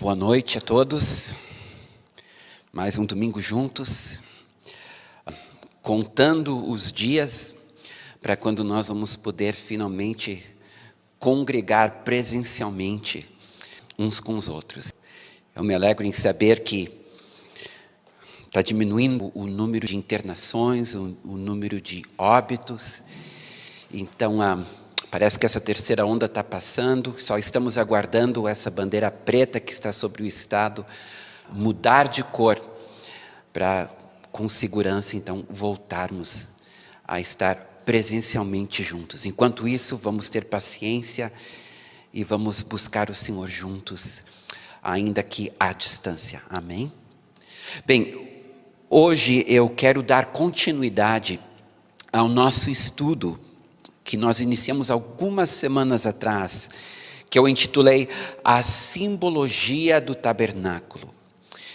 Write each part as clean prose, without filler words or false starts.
Boa noite a todos, mais um domingo juntos, contando os dias para quando nós vamos poder finalmente congregar presencialmente uns com os outros. Eu me alegro em saber que está diminuindo o número de internações, o número de óbitos, então parece que essa terceira onda está passando, só estamos aguardando essa bandeira preta que está sobre o estado mudar de cor para, com segurança, então, voltarmos a estar presencialmente juntos. Enquanto isso, vamos ter paciência e vamos buscar o Senhor juntos, ainda que à distância. Amém? Bem, hoje eu quero dar continuidade ao nosso estudo que nós iniciamos algumas semanas atrás, que eu intitulei A Simbologia do Tabernáculo.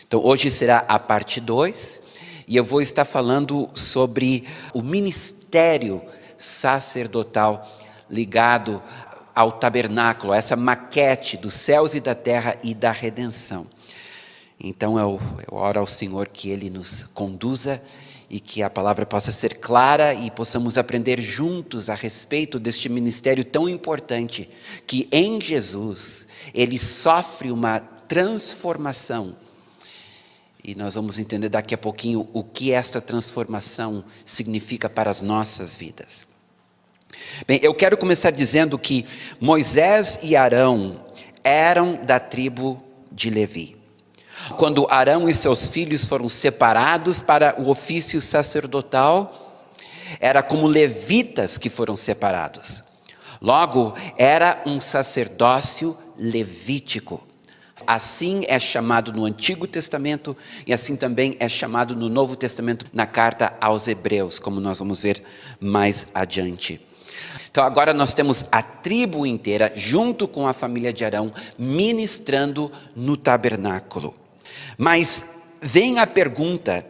Então, hoje será a parte 2, e eu vou estar falando sobre o ministério sacerdotal ligado ao tabernáculo, essa maquete dos céus e da terra e da redenção. Então, eu oro ao Senhor que Ele nos conduza e que a palavra possa ser clara e possamos aprender juntos a respeito deste ministério tão importante, que em Jesus, Ele sofre uma transformação. E nós vamos entender daqui a pouquinho o que esta transformação significa para as nossas vidas. Bem, eu quero começar dizendo que Moisés e Arão eram da tribo de Levi. Quando Arão e seus filhos foram separados para o ofício sacerdotal, era como levitas que foram separados. Logo, era um sacerdócio levítico. Assim é chamado no Antigo Testamento e assim também é chamado no Novo Testamento, na carta aos Hebreus, como nós vamos ver mais adiante. Então agora nós temos a tribo inteira, junto com a família de Arão, ministrando no tabernáculo. Mas vem a pergunta,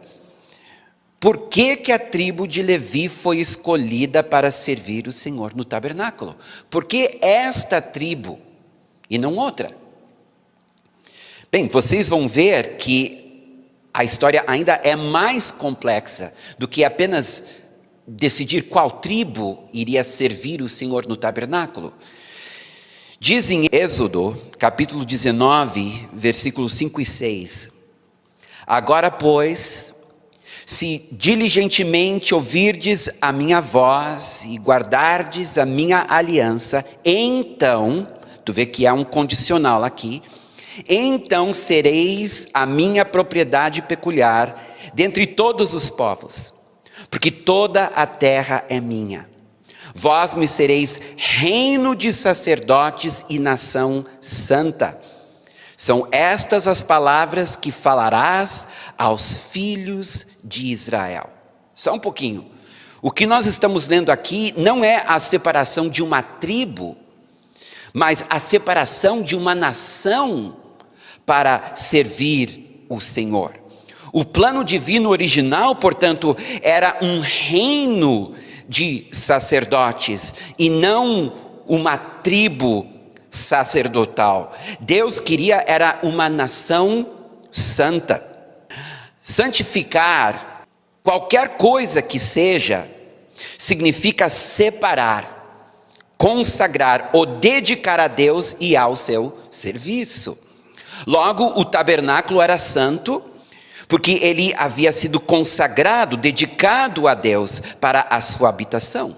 por que a tribo de Levi foi escolhida para servir o Senhor no tabernáculo? Por que esta tribo e não outra? Bem, vocês vão ver que a história ainda é mais complexa do que apenas decidir qual tribo iria servir o Senhor no tabernáculo. Diz em Êxodo, capítulo 19, versículos 5 e 6. Agora, pois, se diligentemente ouvirdes a minha voz e guardardes a minha aliança, então, tu vê que há um condicional aqui, então sereis a minha propriedade peculiar dentre todos os povos, porque toda a terra é minha. Vós me sereis reino de sacerdotes e nação santa. São estas as palavras que falarás aos filhos de Israel. Só um pouquinho. O que nós estamos lendo aqui não é a separação de uma tribo, mas a separação de uma nação para servir o Senhor. O plano divino original, portanto, era um reino de sacerdotes e não uma tribo sacerdotal. Deus queria era uma nação santa. Santificar qualquer coisa que seja significa separar, consagrar ou dedicar a Deus e ao seu serviço. Logo, o tabernáculo era santo, porque ele havia sido consagrado, dedicado a Deus para a sua habitação.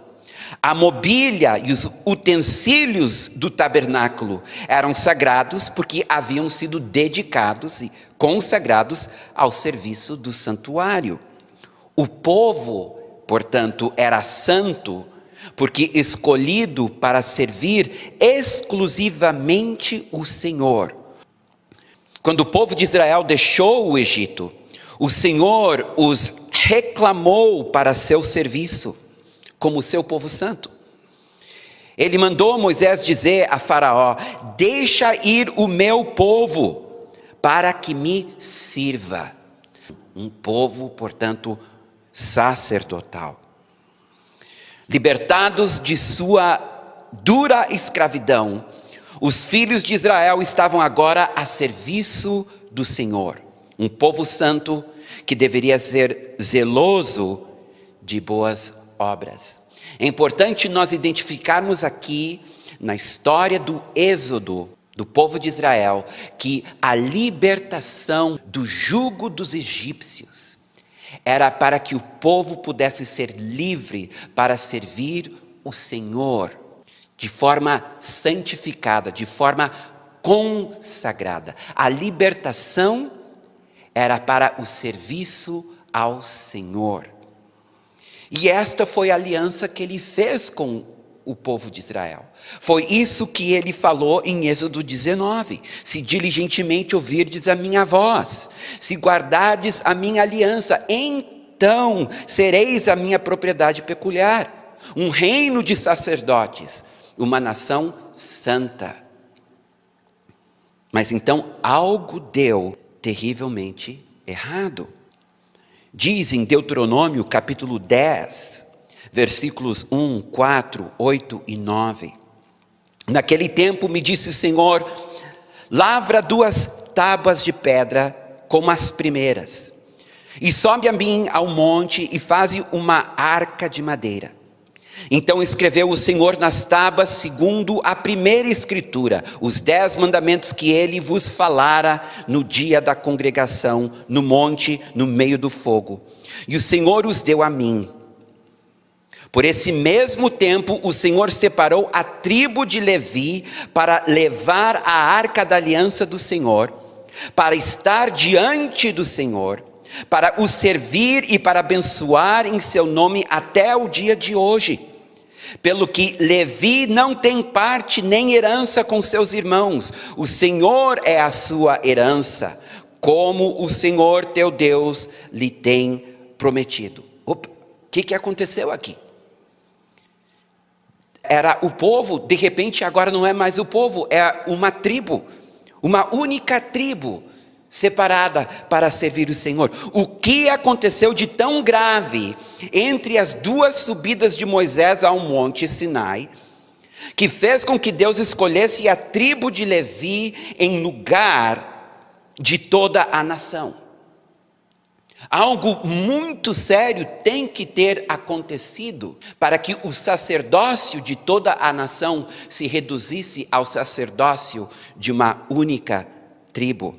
A mobília e os utensílios do tabernáculo eram sagrados porque haviam sido dedicados e consagrados ao serviço do santuário. O povo, portanto, era santo porque escolhido para servir exclusivamente o Senhor. Quando o povo de Israel deixou o Egito, o Senhor os reclamou para seu serviço, como seu povo santo. Ele mandou Moisés dizer a Faraó: deixa ir o meu povo, para que me sirva. Um povo, portanto, sacerdotal. Libertados de sua dura escravidão, Os filhos de Israel estavam agora a serviço do Senhor, um povo santo que deveria ser zeloso de boas obras. É importante nós identificarmos aqui, na história do Êxodo, do povo de Israel, que a libertação do jugo dos egípcios era para que o povo pudesse ser livre para servir o Senhor de forma santificada, de forma consagrada. A libertação era para o serviço ao Senhor. E esta foi a aliança que ele fez com o povo de Israel. Foi isso que ele falou em Êxodo 19. Se diligentemente ouvirdes a minha voz, se guardardes a minha aliança, então sereis a minha propriedade peculiar, um reino de sacerdotes, uma nação santa. Mas então algo deu terrivelmente errado. Diz em Deuteronômio capítulo 10, versículos 1, 4, 8 e 9. Naquele tempo me disse o Senhor: lavra 2 tábuas de pedra como as primeiras, e sobe a mim ao monte e faze uma arca de madeira. Então escreveu o Senhor nas tábuas, segundo a primeira escritura, os 10 mandamentos que ele vos falara no dia da congregação, no monte, no meio do fogo. E o Senhor os deu a mim. Por esse mesmo tempo, o Senhor separou a tribo de Levi para levar a arca da aliança do Senhor, para estar diante do Senhor, para o servir e para abençoar em seu nome até o dia de hoje. Pelo que Levi não tem parte nem herança com seus irmãos, o Senhor é a sua herança, como o Senhor teu Deus lhe tem prometido. O que aconteceu aqui? Era o povo, de repente agora não é mais o povo, é uma tribo, uma única tribo, separada para servir o Senhor. O que aconteceu de tão grave entre as 2 subidas de Moisés ao monte Sinai, que fez com que Deus escolhesse a tribo de Levi em lugar de toda a nação? Algo muito sério tem que ter acontecido para que o sacerdócio de toda a nação se reduzisse ao sacerdócio de uma única tribo.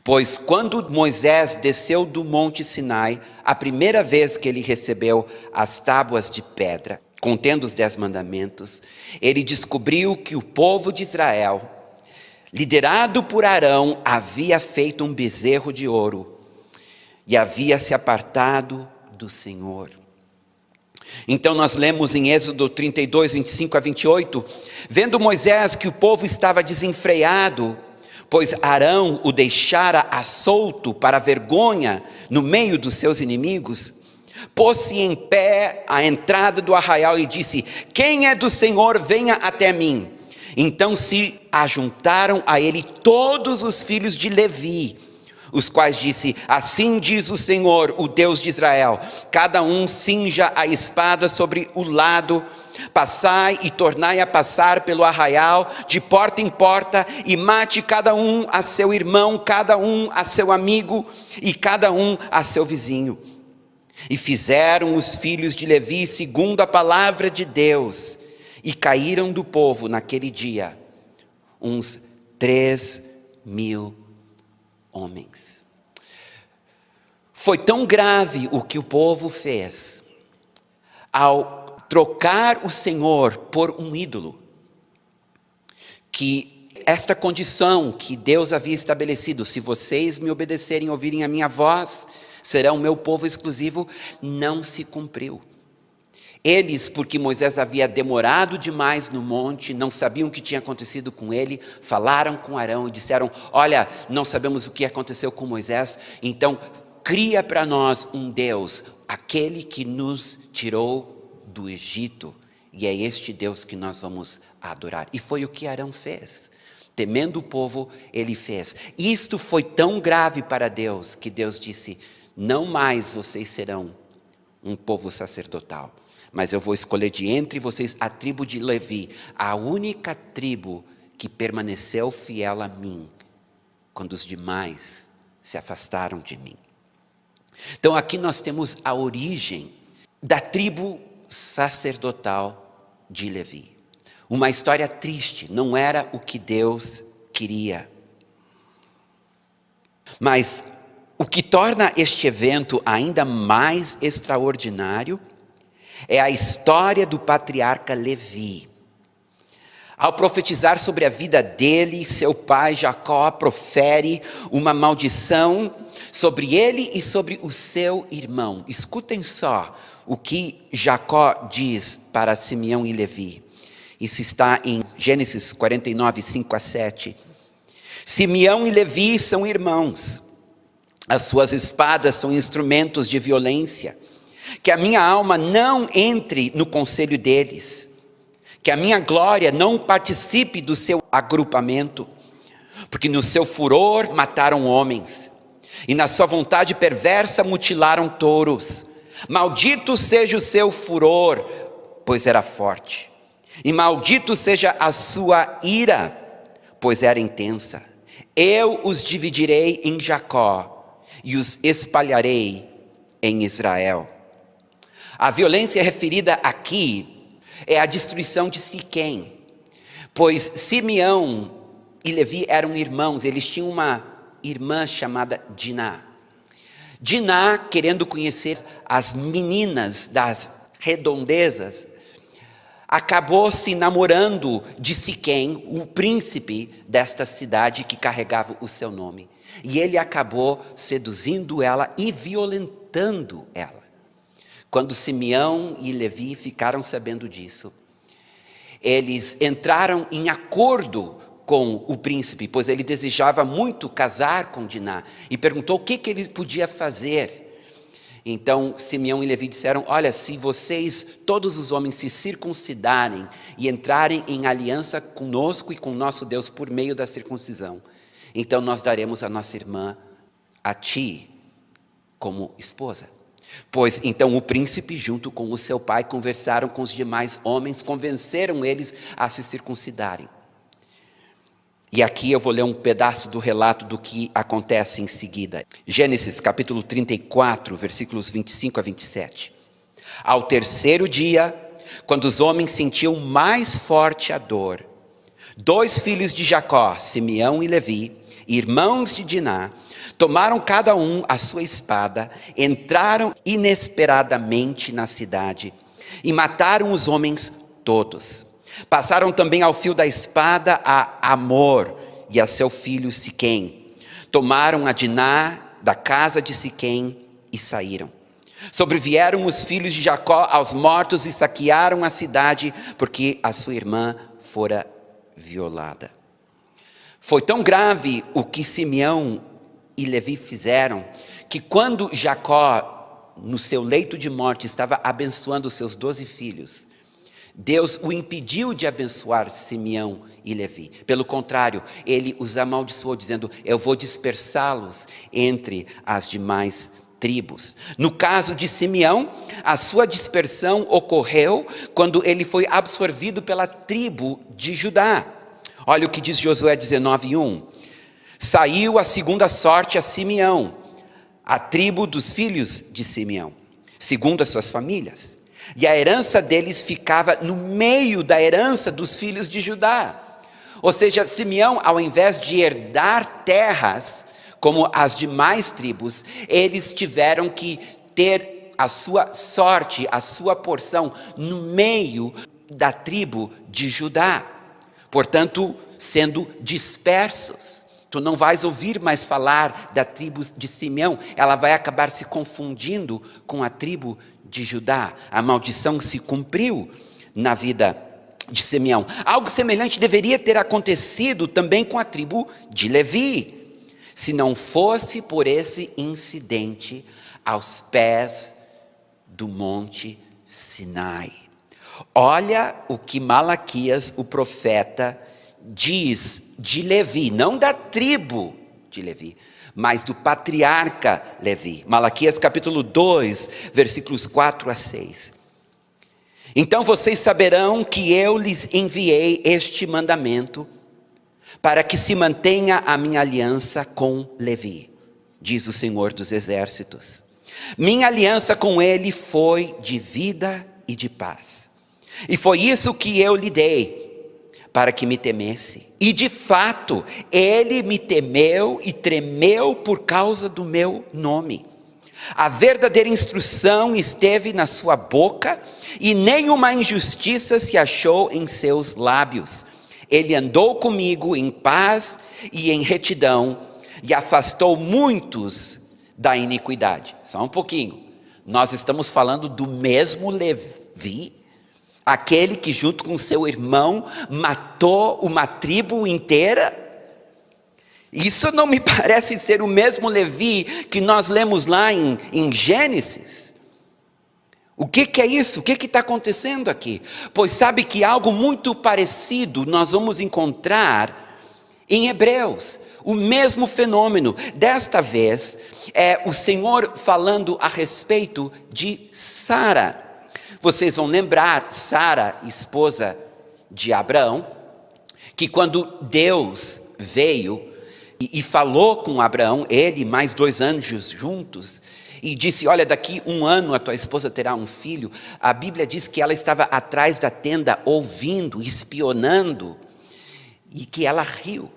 Pois quando Moisés desceu do monte Sinai, a primeira vez que ele recebeu as tábuas de pedra, contendo os 10 mandamentos, ele descobriu que o povo de Israel, liderado por Arão, havia feito um bezerro de ouro e havia se apartado do Senhor. Então nós lemos em Êxodo 32, 25 a 28, vendo Moisés que o povo estava desenfreado, pois Arão o deixara solto para vergonha no meio dos seus inimigos, pôs-se em pé à entrada do arraial e disse: quem é do Senhor, venha até mim. Então se ajuntaram a ele todos os filhos de Levi, os quais disse: assim diz o Senhor, o Deus de Israel, cada um cinja a espada sobre o lado, passai e tornai a passar pelo arraial, de porta em porta, e mate cada um a seu irmão, cada um a seu amigo, e cada um a seu vizinho. E fizeram os filhos de Levi segundo a palavra de Deus, e caíram do povo naquele dia uns 3.000 homens. Foi tão grave o que o povo fez ao trocar o Senhor por um ídolo, que esta condição que Deus havia estabelecido: se vocês me obedecerem e ouvirem a minha voz, serão meu povo exclusivo, não se cumpriu. Eles, porque Moisés havia demorado demais no monte, não sabiam o que tinha acontecido com ele, falaram com Arão e disseram: olha, não sabemos o que aconteceu com Moisés, então cria para nós um Deus, aquele que nos tirou do Egito, e é este Deus que nós vamos adorar. E foi o que Arão fez. Temendo o povo, ele fez. Isto foi tão grave para Deus, que Deus disse: não mais vocês serão um povo sacerdotal, mas eu vou escolher de entre vocês a tribo de Levi, a única tribo que permaneceu fiel a mim, quando os demais se afastaram de mim. Então aqui nós temos a origem da tribo sacerdotal de Levi. Uma história triste, não era o que Deus queria. Mas o que torna este evento ainda mais extraordinário é a história do patriarca Levi. Ao profetizar sobre a vida dele, seu pai Jacó profere uma maldição sobre ele e sobre o seu irmão. Escutem só o que Jacó diz para Simeão e Levi. Isso está em Gênesis 49, 5-7. Simeão e Levi são irmãos. As suas espadas são instrumentos de violência. Que a minha alma não entre no conselho deles. Que a minha glória não participe do seu agrupamento. Porque no seu furor mataram homens. E na sua vontade perversa mutilaram touros. Maldito seja o seu furor, pois era forte. E maldito seja a sua ira, pois era intensa. Eu os dividirei em Jacó e os espalharei em Israel. A violência referida aqui é a destruição de Siquém, pois Simeão e Levi eram irmãos, eles tinham uma irmã chamada Diná. Diná, querendo conhecer as meninas das redondezas, acabou se namorando de Siquém, o príncipe desta cidade que carregava o seu nome. E ele acabou seduzindo ela e violentando ela. Quando Simeão e Levi ficaram sabendo disso, eles entraram em acordo com o príncipe, pois ele desejava muito casar com Diná, e perguntou o que ele podia fazer. Então Simeão e Levi disseram: olha, se vocês, todos os homens, se circuncidarem e entrarem em aliança conosco e com nosso Deus por meio da circuncisão, então nós daremos a nossa irmã a ti como esposa. Pois então o príncipe, junto com o seu pai, conversaram com os demais homens, convenceram eles a se circuncidarem. E aqui eu vou ler um pedaço do relato do que acontece em seguida. Gênesis capítulo 34, versículos 25-27. Ao terceiro dia, quando os homens sentiam mais forte a dor, 2 filhos de Jacó, Simeão e Levi, irmãos de Diná, tomaram cada um a sua espada, entraram inesperadamente na cidade e mataram os homens todos. Passaram também ao fio da espada a Amor e a seu filho Siquém. Tomaram a Diná da casa de Siquém e saíram. Sobrevieram os filhos de Jacó aos mortos e saquearam a cidade, porque a sua irmã fora violada. Foi tão grave o que Simeão e Levi fizeram, que quando Jacó, no seu leito de morte, estava abençoando os seus 12 filhos, Deus o impediu de abençoar Simeão e Levi. Pelo contrário, ele os amaldiçoou, dizendo: eu vou dispersá-los entre as demais tribos. No caso de Simeão, a sua dispersão ocorreu quando ele foi absorvido pela tribo de Judá. Olha o que diz Josué 19:1. Saiu a segunda sorte a Simeão, a tribo dos filhos de Simeão, segundo as suas famílias. E a herança deles ficava no meio da herança dos filhos de Judá. Ou seja, Simeão, ao invés de herdar terras, como as demais tribos, eles tiveram que ter a sua sorte, a sua porção, no meio da tribo de Judá. Portanto, sendo dispersos. Tu não vais ouvir mais falar da tribo de Simeão, ela vai acabar se confundindo com a tribo de Judá. A maldição se cumpriu na vida de Simeão. Algo semelhante deveria ter acontecido também com a tribo de Levi, se não fosse por esse incidente aos pés do Monte Sinai. Olha o que Malaquias, o profeta, diz de Levi, não da tribo de Levi, mas do patriarca Levi. Malaquias capítulo 2, versículos 4-6. Então vocês saberão que eu lhes enviei este mandamento para que se mantenha a minha aliança com Levi, diz o Senhor dos Exércitos. Minha aliança com ele foi de vida e de paz. E foi isso que eu lhe dei, para que me temesse. E de fato, ele me temeu e tremeu por causa do meu nome. A verdadeira instrução esteve na sua boca, e nenhuma injustiça se achou em seus lábios. Ele andou comigo em paz e em retidão, e afastou muitos da iniquidade. Só um pouquinho. Nós estamos falando do mesmo Levi, aquele que junto com seu irmão matou uma tribo inteira. Isso não me parece ser o mesmo Levi que nós lemos lá em Gênesis. O que é isso? O que está acontecendo aqui? Pois sabe que algo muito parecido nós vamos encontrar em Hebreus. O mesmo fenômeno. Desta vez é o Senhor falando a respeito de Sara. Vocês vão lembrar, Sara, esposa de Abraão, que quando Deus veio e falou com Abraão, ele e mais 2 anjos juntos, e disse: olha, daqui 1 ano a tua esposa terá um filho. A Bíblia diz que ela estava atrás da tenda, ouvindo, espionando, e que ela riu.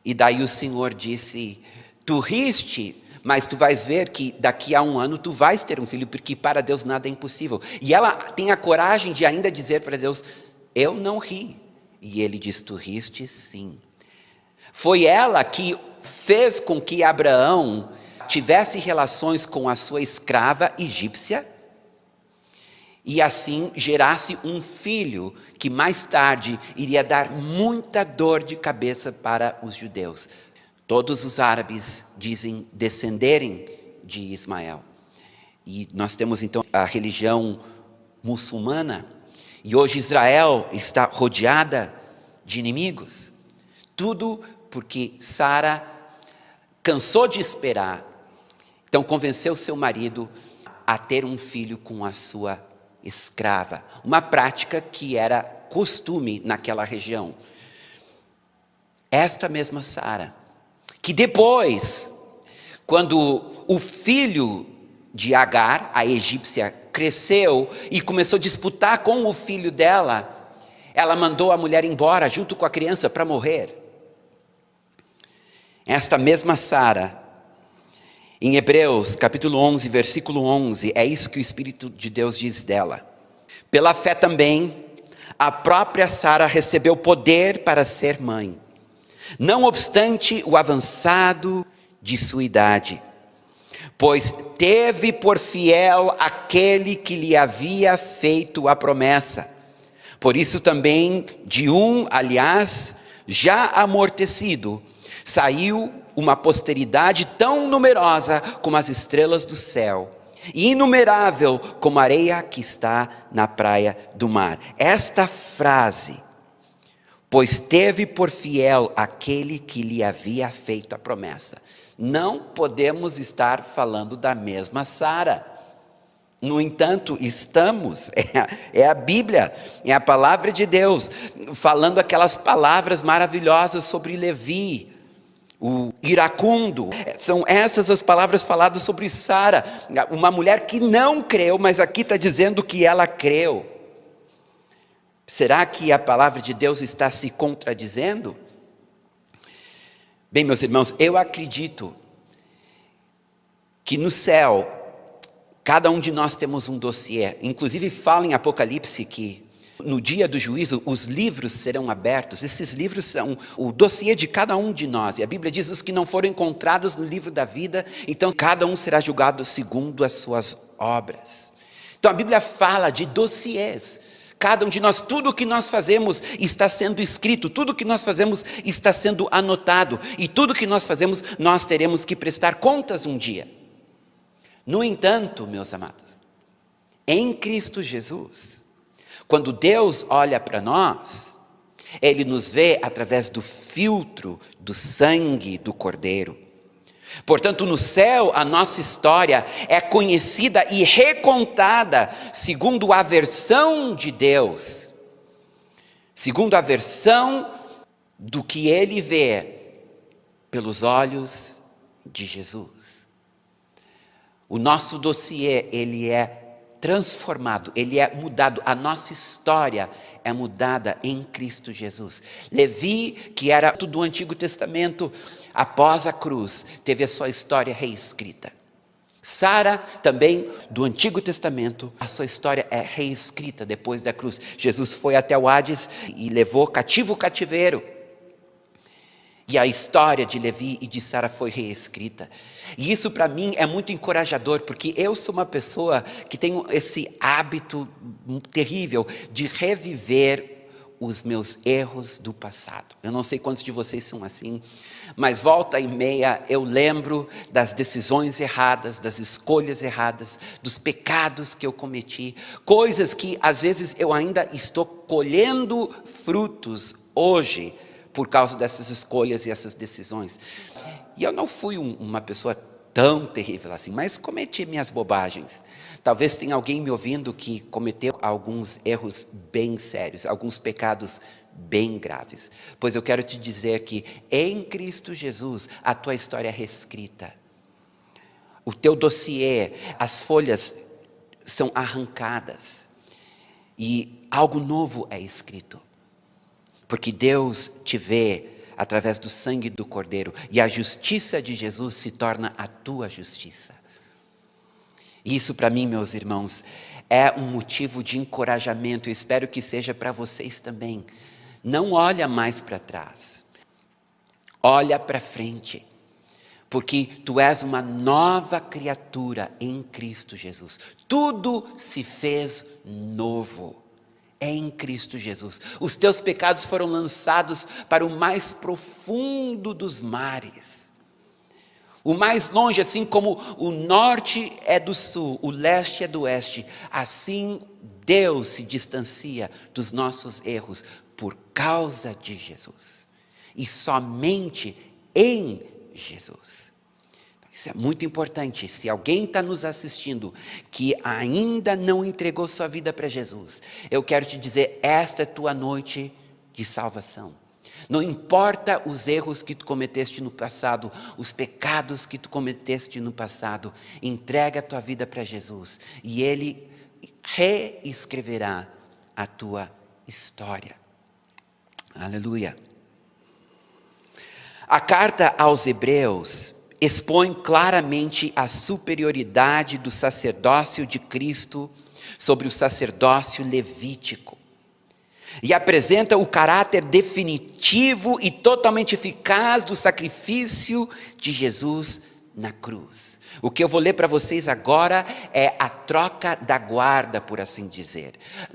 E daí o Senhor disse: tu riste, mas tu vais ver que daqui a 1 ano tu vais ter um filho, porque para Deus nada é impossível. E ela tem a coragem de ainda dizer para Deus: eu não ri. E ele diz: tu riste sim. Foi ela que fez com que Abraão tivesse relações com a sua escrava egípcia, e assim gerasse um filho que mais tarde iria dar muita dor de cabeça para os judeus. Todos os árabes dizem descenderem de Ismael. E nós temos então a religião muçulmana, e hoje Israel está rodeada de inimigos. Tudo porque Sara cansou de esperar, então convenceu seu marido a ter um filho com a sua escrava, uma prática que era costume naquela região. Esta mesma Sara, que depois, quando o filho de Agar, a egípcia, cresceu e começou a disputar com o filho dela, ela mandou a mulher embora junto com a criança para morrer. Esta mesma Sara, em Hebreus capítulo 11, versículo 11, é isso que o Espírito de Deus diz dela. Pela fé também, a própria Sara recebeu poder para ser mãe, não obstante o avançado de sua idade, pois teve por fiel aquele que lhe havia feito a promessa. Por isso também, de um, aliás, já amortecido, saiu uma posteridade tão numerosa como as estrelas do céu, e inumerável como a areia que está na praia do mar. Esta frase, pois teve por fiel aquele que lhe havia feito a promessa. Não podemos estar falando da mesma Sara. No entanto, estamos, é a Bíblia, é a palavra de Deus, falando aquelas palavras maravilhosas sobre Levi, o iracundo. São essas as palavras faladas sobre Sara, uma mulher que não creu, mas aqui está dizendo que ela creu. Será que a palavra de Deus está se contradizendo? Bem, meus irmãos, eu acredito que no céu, cada um de nós temos um dossiê. Inclusive fala em Apocalipse que no dia do juízo os livros serão abertos. Esses livros são o dossiê de cada um de nós. E a Bíblia diz: os que não foram encontrados no livro da vida, então cada um será julgado segundo as suas obras. Então a Bíblia fala de dossiês. Cada um de nós, tudo o que nós fazemos está sendo escrito, tudo o que nós fazemos está sendo anotado, e tudo o que nós fazemos nós teremos que prestar contas um dia. No entanto, meus amados, em Cristo Jesus, quando Deus olha para nós, Ele nos vê através do filtro do sangue do Cordeiro. Portanto, no céu, a nossa história é conhecida e recontada segundo a versão de Deus, segundo a versão do que ele vê pelos olhos de Jesus. O nosso dossiê, ele é transformado, ele é mudado, a nossa história é mudada em Cristo Jesus. Levi, que era do Antigo Testamento, após a cruz, teve a sua história reescrita. Sara, também do Antigo Testamento, a sua história é reescrita depois da cruz. Jesus foi até o Hades e levou cativo o cativeiro. E a história de Levi e de Sara foi reescrita. E isso para mim é muito encorajador, porque eu sou uma pessoa que tenho esse hábito terrível de reviver os meus erros do passado. Eu não sei quantos de vocês são assim, mas volta e meia eu lembro das decisões erradas, das escolhas erradas, dos pecados que eu cometi, coisas que às vezes eu ainda estou colhendo frutos hoje, por causa dessas escolhas e essas decisões. E eu não fui uma pessoa tão terrível assim, mas cometi minhas bobagens. Talvez tenha alguém me ouvindo que cometeu alguns erros bem sérios, alguns pecados bem graves. Pois eu quero te dizer que em Cristo Jesus a tua história é reescrita. O teu dossiê, as folhas são arrancadas e algo novo é escrito. Porque Deus te vê através do sangue do Cordeiro, e a justiça de Jesus se torna a tua justiça. E isso para mim, meus irmãos, é um motivo de encorajamento, eu espero que seja para vocês também. Não olha mais para trás, olha para frente, porque tu és uma nova criatura em Cristo Jesus. Tudo se fez novo. É em Cristo Jesus. Os teus pecados foram lançados para o mais profundo dos mares. O mais longe, assim como o norte é do sul, o leste é do oeste, assim Deus se distancia dos nossos erros por causa de Jesus. E somente em Jesus. Isso é muito importante. Se alguém está nos assistindo que ainda não entregou sua vida para Jesus, eu quero te dizer, esta é tua noite de salvação. Não importa os erros que tu cometeste no passado, os pecados que tu cometeste no passado, entrega a tua vida para Jesus e Ele reescreverá a tua história. Aleluia. A carta aos Hebreus expõe claramente a superioridade do sacerdócio de Cristo sobre o sacerdócio levítico. E apresenta o caráter definitivo e totalmente eficaz do sacrifício de Jesus na cruz. O que eu vou ler para vocês agora é a troca da guarda, por assim dizer.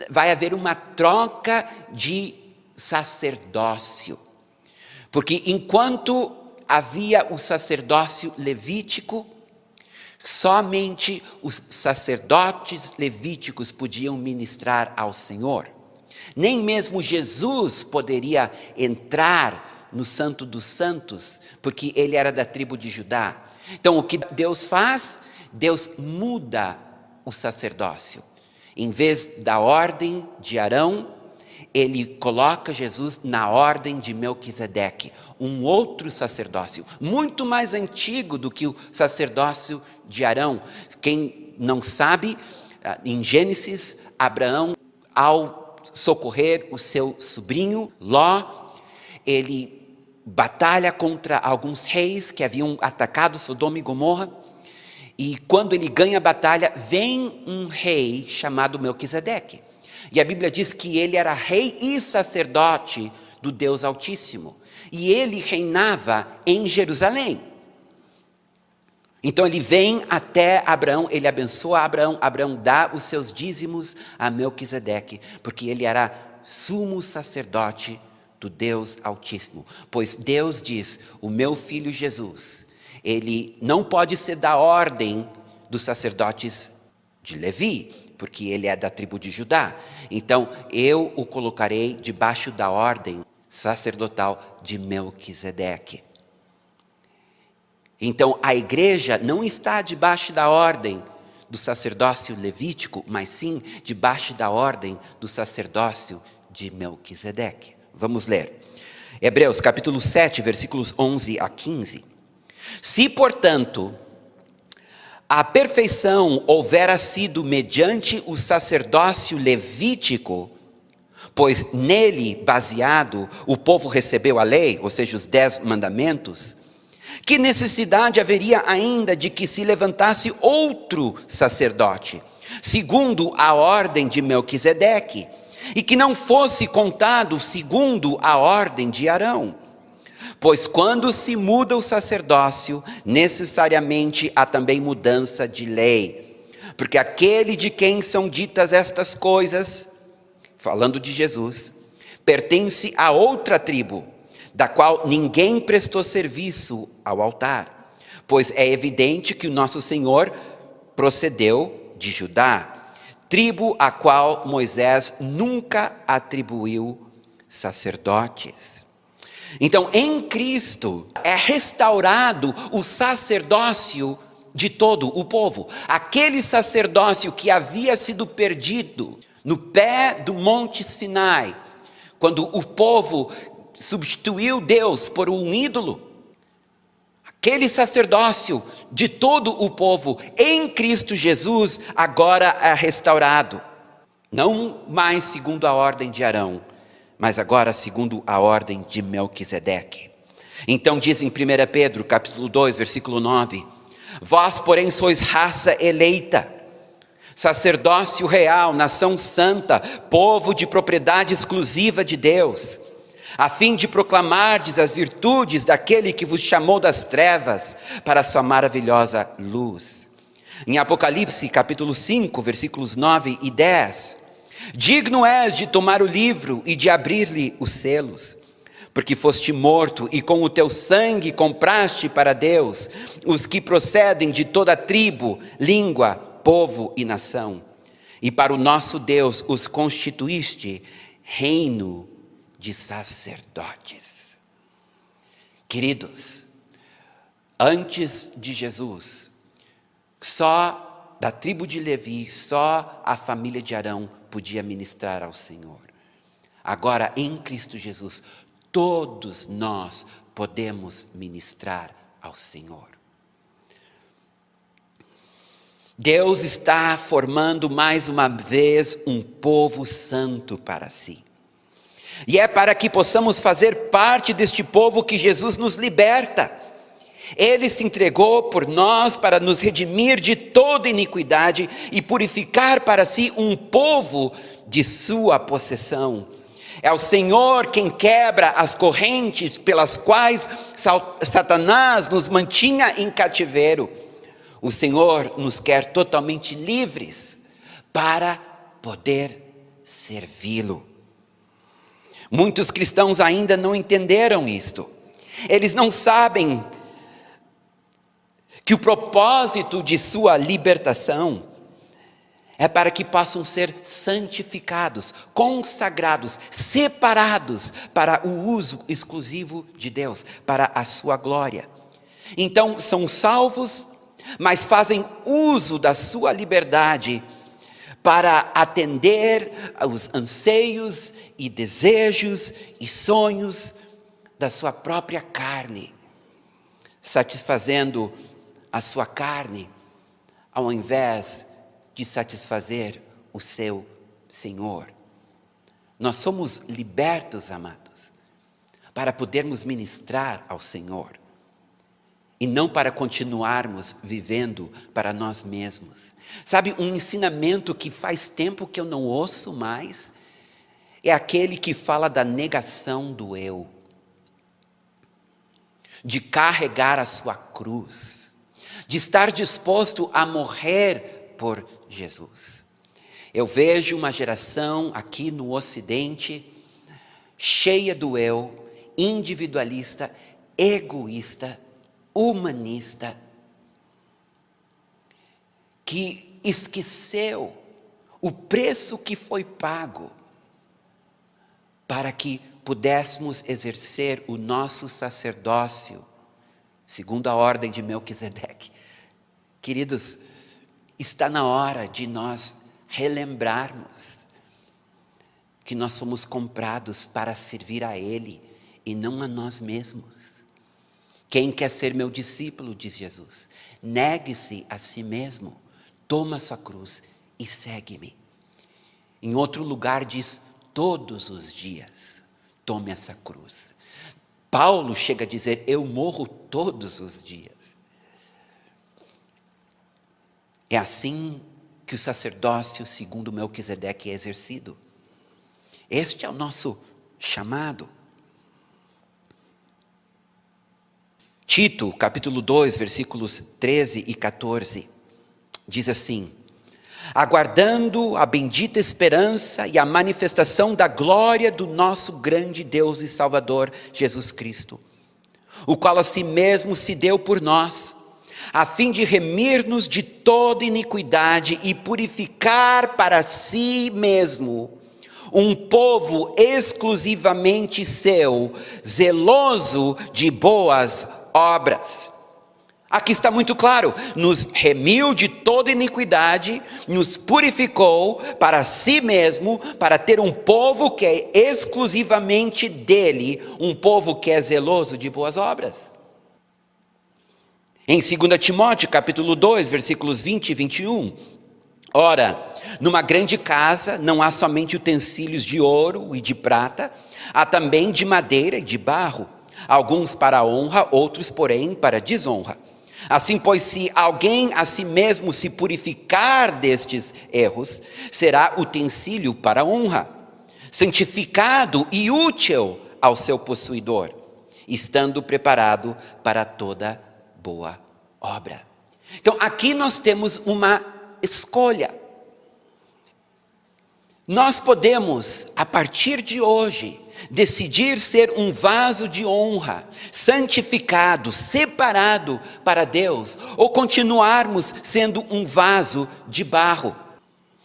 Vai haver uma troca de sacerdócio. Porque enquanto havia o sacerdócio levítico, somente os sacerdotes levíticos podiam ministrar ao Senhor. Nem mesmo Jesus poderia entrar no Santo dos Santos, porque ele era da tribo de Judá. Então o que Deus faz? Deus muda o sacerdócio. Em vez da ordem de Arão, ele coloca Jesus na ordem de Melquisedeque, um outro sacerdócio, muito mais antigo do que o sacerdócio de Arão. Quem não sabe, em Gênesis, Abraão, ao socorrer o seu sobrinho Ló, ele batalha contra alguns reis que haviam atacado Sodoma e Gomorra, e quando ele ganha a batalha, vem um rei chamado Melquisedeque. E a Bíblia diz que ele era rei e sacerdote do Deus Altíssimo. E ele reinava em Jerusalém. Então ele vem até Abraão, ele abençoa Abraão. Abraão dá os seus dízimos a Melquisedeque, porque ele era sumo sacerdote do Deus Altíssimo. Pois Deus diz, o meu filho Jesus, ele não pode ser da ordem dos sacerdotes de Levi, porque ele é da tribo de Judá. Então, eu o colocarei debaixo da ordem sacerdotal de Melquisedeque. Então, a igreja não está debaixo da ordem do sacerdócio levítico, mas sim debaixo da ordem do sacerdócio de Melquisedeque. Vamos ler. Hebreus capítulo 7, versículos 11 a 15. Se, portanto, a perfeição houvera sido mediante o sacerdócio levítico, pois nele, baseado, o povo recebeu a lei, ou seja, os 10 mandamentos, que necessidade haveria ainda de que se levantasse outro sacerdote, segundo a ordem de Melquisedeque, e que não fosse contado segundo a ordem de Arão? Pois quando se muda o sacerdócio, necessariamente há também mudança de lei. Porque aquele de quem são ditas estas coisas, falando de Jesus, pertence a outra tribo, da qual ninguém prestou serviço ao altar. Pois é evidente que o nosso Senhor procedeu de Judá, tribo a qual Moisés nunca atribuiu sacerdotes. Então, em Cristo é restaurado o sacerdócio de todo o povo. Aquele sacerdócio que havia sido perdido no pé do Monte Sinai, quando o povo substituiu Deus por um ídolo. Aquele sacerdócio de todo o povo em Cristo Jesus agora é restaurado. Não mais segundo a ordem de Arão, mas agora segundo a ordem de Melquisedeque. Então diz em 1 Pedro, capítulo 2, versículo 9: vós, porém, sois raça eleita, sacerdócio real, nação santa, povo de propriedade exclusiva de Deus, a fim de proclamardes as virtudes daquele que vos chamou das trevas para a sua maravilhosa luz. Em Apocalipse, capítulo 5, versículos 9 e 10, digno és de tomar o livro e de abrir-lhe os selos, porque foste morto e com o teu sangue compraste para Deus os que procedem de toda tribo, língua, povo e nação. E para o nosso Deus os constituíste reino de sacerdotes. Queridos, antes de Jesus, só da tribo de Levi, só a família de Arão podia ministrar ao Senhor. Agora, em Cristo Jesus, todos nós podemos ministrar ao Senhor. Deus está formando mais uma vez um povo santo para si. E é para que possamos fazer parte deste povo que Jesus nos liberta. Ele se entregou por nós para nos redimir de toda iniquidade e purificar para si um povo de sua possessão. É o Senhor quem quebra as correntes pelas quais Satanás nos mantinha em cativeiro. O Senhor nos quer totalmente livres para poder servi-lo. Muitos cristãos ainda não entenderam isto. Eles não sabem que o propósito de sua libertação é para que possam ser santificados, consagrados, separados para o uso exclusivo de Deus, para a sua glória. Então são salvos, mas fazem uso da sua liberdade para atender aos anseios e desejos e sonhos da sua própria carne, satisfazendo a sua carne, ao invés de satisfazer o seu Senhor. Nós somos libertos, amados, para podermos ministrar ao Senhor, e não para continuarmos vivendo para nós mesmos. Sabe, um ensinamento que faz tempo que eu não ouço mais, é aquele que fala da negação do eu, de carregar a sua cruz, de estar disposto a morrer por Jesus. Eu vejo uma geração aqui no Ocidente cheia do eu, individualista, egoísta, humanista, que esqueceu o preço que foi pago para que pudéssemos exercer o nosso sacerdócio, segundo a ordem de Melquisedeque. Queridos, está na hora de nós relembrarmos que nós fomos comprados para servir a Ele e não a nós mesmos. Quem quer ser meu discípulo, diz Jesus, negue-se a si mesmo, toma sua cruz e segue-me. Em outro lugar diz, todos os dias, tome essa cruz. Paulo chega a dizer, eu morro todos os dias. É assim que o sacerdócio, segundo Melquisedeque, é exercido. Este é o nosso chamado. Tito, capítulo 2, versículos 13 e 14, diz assim, aguardando a bendita esperança e a manifestação da glória do nosso grande Deus e Salvador, Jesus Cristo, o qual a si mesmo se deu por nós, a fim de remir-nos de toda iniquidade e purificar para si mesmo um povo exclusivamente seu, zeloso de boas obras. Aqui está muito claro, nos remiu de toda iniquidade, nos purificou para si mesmo, para ter um povo que é exclusivamente dele, um povo que é zeloso de boas obras. Em 2 Timóteo, capítulo 2, versículos 20 e 21, ora, numa grande casa não há somente utensílios de ouro e de prata, há também de madeira e de barro, alguns para honra, outros, porém, para desonra. Assim, pois, se alguém a si mesmo se purificar destes erros, será utensílio para honra, santificado e útil ao seu possuidor, estando preparado para toda boa obra. Então, aqui nós temos uma escolha. Nós podemos, a partir de hoje, decidir ser um vaso de honra, santificado, separado para Deus, ou continuarmos sendo um vaso de barro,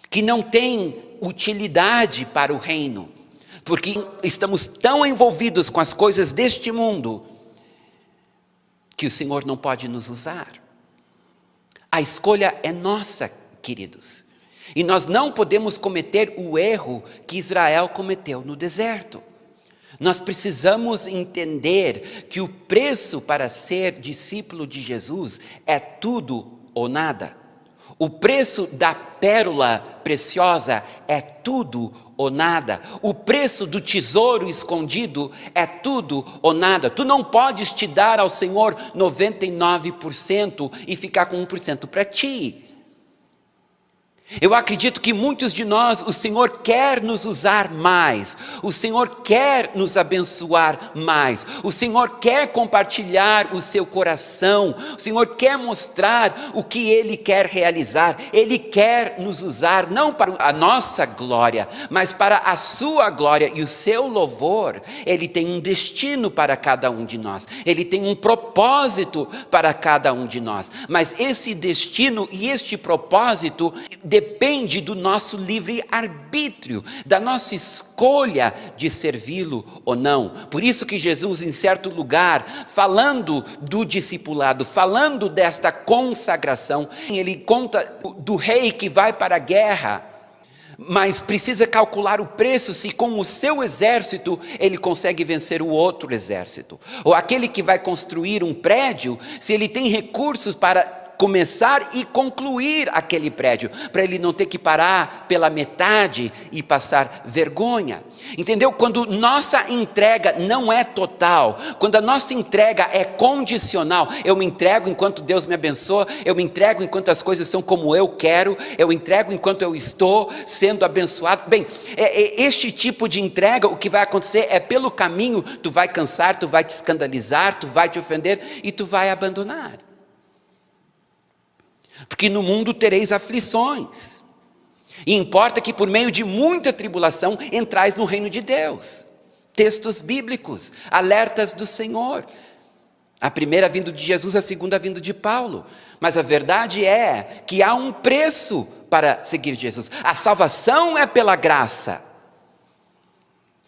que não tem utilidade para o reino, porque estamos tão envolvidos com as coisas deste mundo, que o Senhor não pode nos usar. A escolha é nossa, queridos. E nós não podemos cometer o erro que Israel cometeu no deserto. Nós precisamos entender que o preço para ser discípulo de Jesus é tudo ou nada. O preço da pérola preciosa é tudo ou nada. O preço do tesouro escondido é tudo ou nada. Tu não podes te dar ao Senhor 99% e ficar com 1% para ti. Eu acredito que muitos de nós, o Senhor quer nos usar mais, o Senhor quer nos abençoar mais, o Senhor quer compartilhar o seu coração, o Senhor quer mostrar o que Ele quer realizar, Ele quer nos usar não para a nossa glória, mas para a sua glória e o seu louvor. Ele tem um destino para cada um de nós, Ele tem um propósito para cada um de nós, mas esse destino e este propósito depende do nosso livre-arbítrio, da nossa escolha de servi-lo ou não. Por isso que Jesus, em certo lugar, falando do discipulado, falando desta consagração, ele conta do rei que vai para a guerra, mas precisa calcular o preço se com o seu exército ele consegue vencer o outro exército. Ou aquele que vai construir um prédio, se ele tem recursos para começar e concluir aquele prédio, para ele não ter que parar pela metade e passar vergonha. Entendeu? Quando nossa entrega não é total, quando a nossa entrega é condicional, eu me entrego enquanto Deus me abençoa, eu me entrego enquanto as coisas são como eu quero, eu entrego enquanto eu estou sendo abençoado. Bem, este tipo de entrega, o que vai acontecer é pelo caminho, tu vai cansar, tu vai te escandalizar, tu vai te ofender e tu vai abandonar. Porque no mundo tereis aflições, e importa que por meio de muita tribulação entrais no reino de Deus. Textos bíblicos, alertas do Senhor. A primeira vinda de Jesus, a segunda vinda de Paulo. Mas a verdade é que há um preço para seguir Jesus. A salvação é pela graça,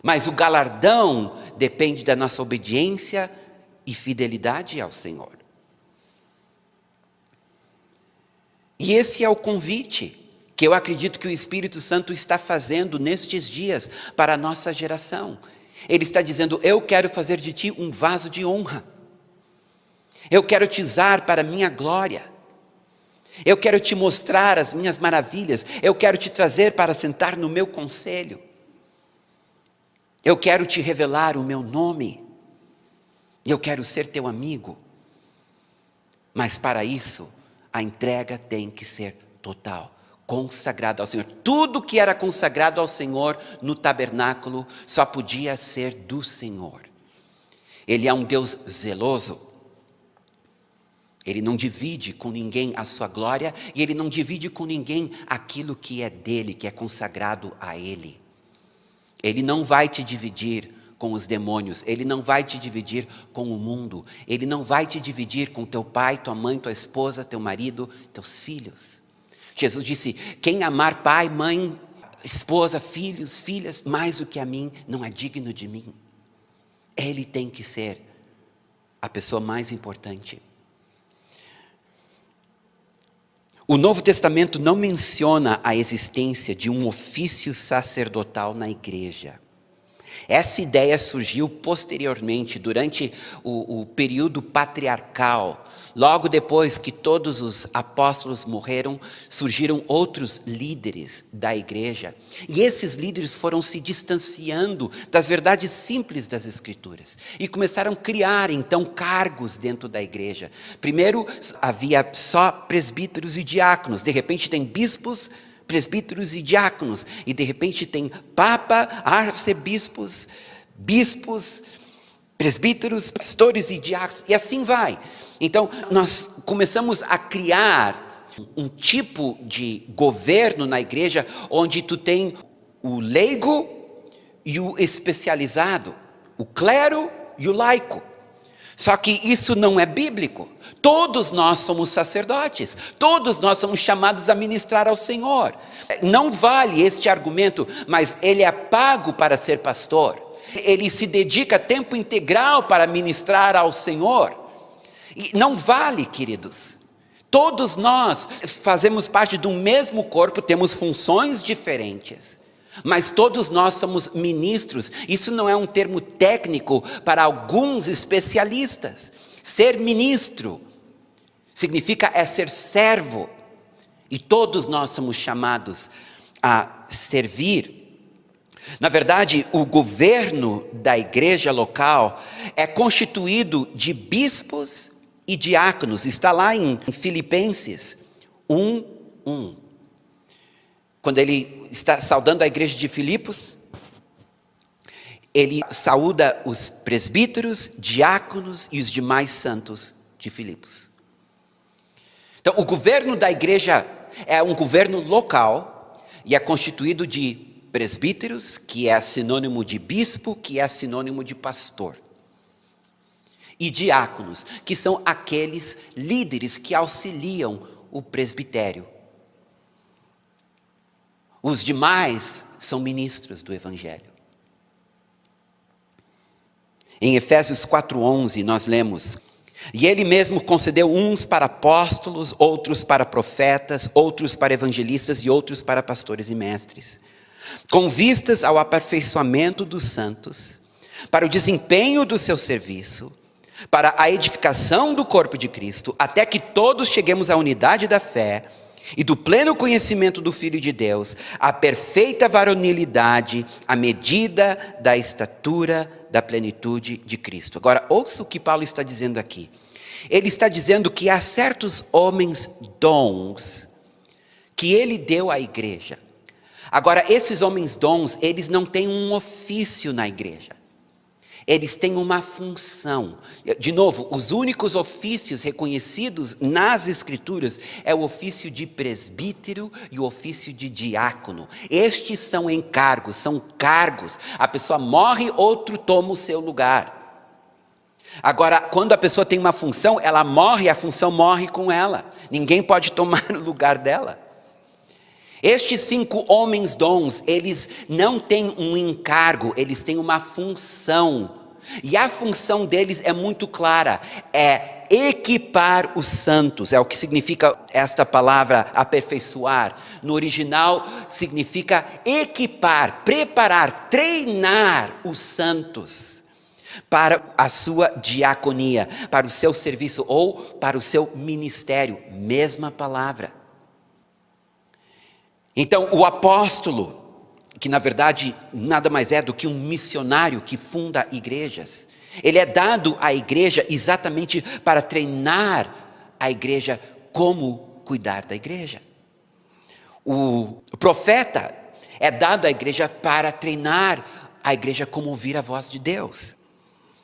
mas o galardão depende da nossa obediência e fidelidade ao Senhor. E esse é o convite que eu acredito que o Espírito Santo está fazendo nestes dias para a nossa geração. Ele está dizendo: eu quero fazer de ti um vaso de honra. Eu quero te usar para a minha glória. Eu quero te mostrar as minhas maravilhas. Eu quero te trazer para sentar no meu conselho. Eu quero te revelar o meu nome. Eu quero ser teu amigo. Mas para isso, a entrega tem que ser total, consagrado ao Senhor. Tudo que era consagrado ao Senhor no tabernáculo só podia ser do Senhor. Ele é um Deus zeloso. Ele não divide com ninguém a sua glória, e Ele não divide com ninguém aquilo que é dele, que é consagrado a Ele. Ele não vai te dividir com os demônios, Ele não vai te dividir com o mundo, Ele não vai te dividir com teu pai, tua mãe, tua esposa, teu marido, teus filhos. Jesus disse: quem amar pai, mãe, esposa, filhos, filhas, mais do que a mim, não é digno de mim. Ele tem que ser a pessoa mais importante. O Novo Testamento não menciona a existência de um ofício sacerdotal na igreja. Essa ideia surgiu posteriormente, durante o período patriarcal. Logo depois que todos os apóstolos morreram, surgiram outros líderes da igreja. E esses líderes foram se distanciando das verdades simples das Escrituras. E começaram a criar, então, cargos dentro da igreja. Primeiro, havia só presbíteros e diáconos. De repente tem bispos, presbíteros e diáconos, e de repente tem papa, arcebispos, bispos, presbíteros, pastores e diáconos, e assim vai. Então, nós começamos a criar um tipo de governo na igreja, onde tu tem o leigo e o especializado, o clero e o laico. Só que isso não é bíblico. Todos nós somos sacerdotes, todos nós somos chamados a ministrar ao Senhor. Não vale este argumento, mas ele é pago para ser pastor. Ele se dedica a tempo integral para ministrar ao Senhor. E não vale, queridos. Todos nós fazemos parte do mesmo corpo, temos funções diferentes. Mas todos nós somos ministros. Isso não é um termo técnico para alguns especialistas. Ser ministro significa ser servo. E todos nós somos chamados a servir. Na verdade, o governo da igreja local é constituído de bispos e diáconos. Está lá em Filipenses 1:1. Quando ele está saudando a igreja de Filipos, ele saúda os presbíteros, diáconos e os demais santos de Filipos. Então, o governo da igreja é um governo local e é constituído de presbíteros, que é sinônimo de bispo, que é sinônimo de pastor. E diáconos, que são aqueles líderes que auxiliam o presbitério. Os demais são ministros do Evangelho. Em Efésios 4:11 nós lemos: e ele mesmo concedeu uns para apóstolos, outros para profetas, outros para evangelistas e outros para pastores e mestres, com vistas ao aperfeiçoamento dos santos, para o desempenho do seu serviço, para a edificação do corpo de Cristo, até que todos cheguemos à unidade da fé e do pleno conhecimento do Filho de Deus, à perfeita varonilidade, à medida da estatura da plenitude de Cristo. Agora, ouça o que Paulo está dizendo aqui. Ele está dizendo que há certos homens dons que ele deu à igreja. Agora, esses homens dons, eles não têm um ofício na igreja. Eles têm uma função. De novo, os únicos ofícios reconhecidos nas Escrituras é o ofício de presbítero e o ofício de diácono. Estes são encargos, são cargos. A pessoa morre, outro toma o seu lugar. Agora, quando a pessoa tem uma função, ela morre, a função morre com ela. Ninguém pode tomar o lugar dela. Estes 5 homens dons, eles não têm um encargo, eles têm uma função. E a função deles é muito clara, é equipar os santos. É o que significa esta palavra aperfeiçoar. No original significa equipar, preparar, treinar os santos para a sua diaconia, para o seu serviço ou para o seu ministério. Mesma palavra. Então, o apóstolo, que na verdade nada mais é do que um missionário que funda igrejas, ele é dado à igreja exatamente para treinar a igreja como cuidar da igreja. O profeta é dado à igreja para treinar a igreja como ouvir a voz de Deus.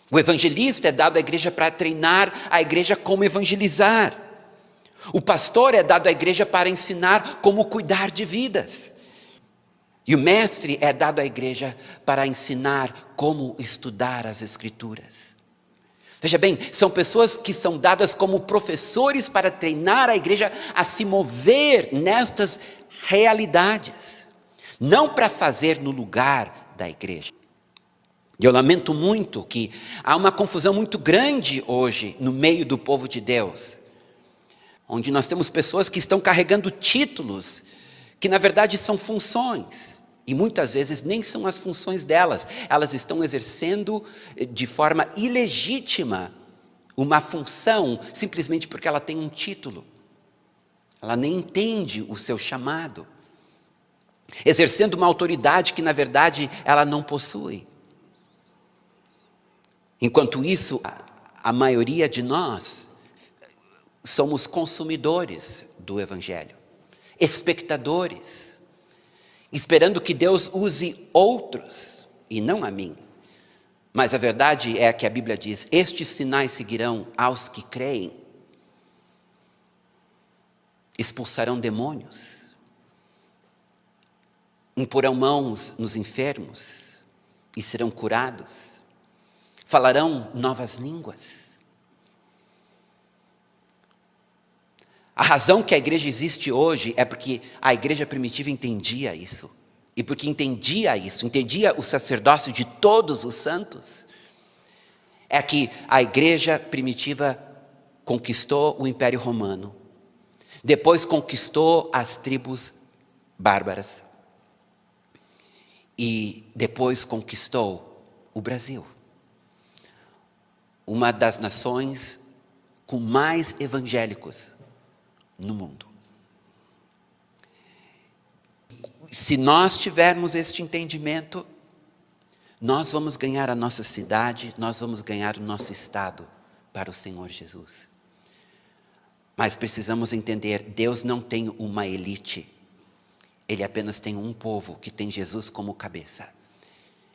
O evangelista é dado à igreja para treinar a igreja como evangelizar. O pastor é dado à igreja para ensinar como cuidar de vidas. E o mestre é dado à igreja para ensinar como estudar as Escrituras. Veja bem, são pessoas que são dadas como professores para treinar a igreja a se mover nestas realidades, não para fazer no lugar da igreja. E eu lamento muito que há uma confusão muito grande hoje no meio do povo de Deus, onde nós temos pessoas que estão carregando títulos que na verdade são funções. E muitas vezes nem são as funções delas. Elas estão exercendo de forma ilegítima uma função simplesmente porque ela tem um título. Ela nem entende o seu chamado. Exercendo uma autoridade que na verdade ela não possui. Enquanto isso, a maioria de nós somos consumidores do Evangelho. Espectadores. Esperando que Deus use outros, e não a mim. Mas a verdade é que a Bíblia diz, estes sinais seguirão aos que creem. Expulsarão demônios. Imporão mãos nos enfermos e serão curados. Falarão novas línguas. A razão que a igreja existe hoje é porque a igreja primitiva entendia isso. E porque entendia isso, entendia o sacerdócio de todos os santos, é que a igreja primitiva conquistou o Império Romano. Depois conquistou as tribos bárbaras. E depois conquistou o Brasil. Uma das nações com mais evangélicos no mundo. Se nós tivermos este entendimento, nós vamos ganhar a nossa cidade, nós vamos ganhar o nosso estado para o Senhor Jesus. Mas precisamos entender, Deus não tem uma elite, Ele apenas tem um povo que tem Jesus como cabeça.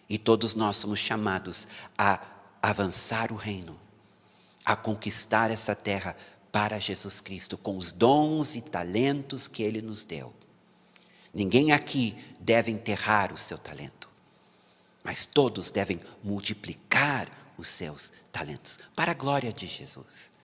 E todos nós somos chamados a avançar o reino, a conquistar essa terra para Jesus Cristo, com os dons e talentos que Ele nos deu. Ninguém aqui deve enterrar o seu talento, mas todos devem multiplicar os seus talentos, para a glória de Jesus.